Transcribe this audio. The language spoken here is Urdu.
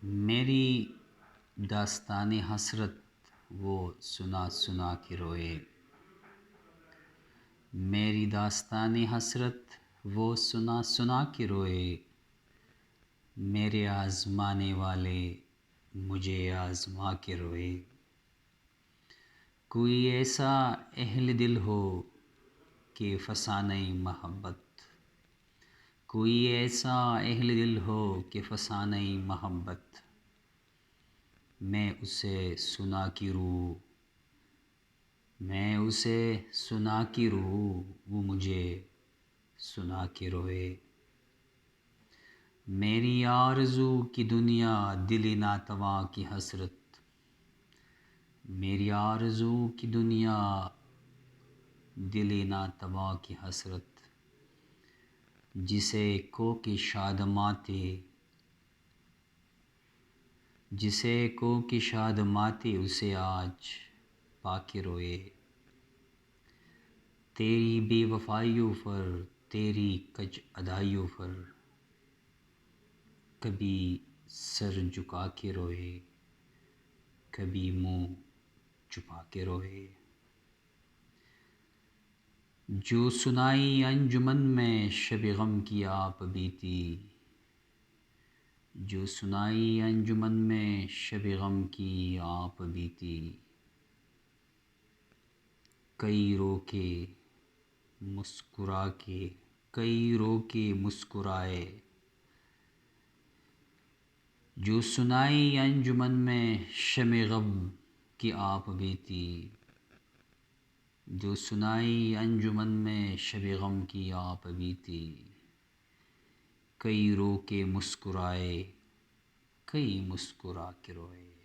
میری داستان حسرت وہ سنا سنا کے روئے، میری داستان حسرت وہ سنا سنا کے روئے، میرے آزمانے والے مجھے آزما کے روئے۔ کوئی ایسا اہل دل ہو کہ فسانہ محبت، کوئی ایسا اہل دل ہو کہ فسانہ محبت، میں اسے سنا کی روح، میں اسے سنا کی روح، وہ مجھے سنا کے روئے۔ میری آرزو کی دنیا دل ناتواں کی حسرت، میری آرزو کی دنیا دل ناتواں کی حسرت، جسے کو کی شادماتے، جسے کو کی شادماتے اسے آج پا کے روئے۔ تیری بے وفائیوں پر، تیری کج ادائیوں پر، کبھی سر جھکا کے روئے، کبھی منہ چھپا کے روئے۔ جو سنائی انجمن میں شب غم کی آپ بیتی، جو سنائی انجمن میں شب غم کی آپ بیتی، کئی رو کے مسکرا کے، کئی رو کے مسکرائے۔ جو سنائی انجمن میں شب غم کی آپ بیتی، جو سنائی انجمن میں شب غم کی آپ بیتی، کئی رو کے مسکرائے، کئی مسکرا کے روئے۔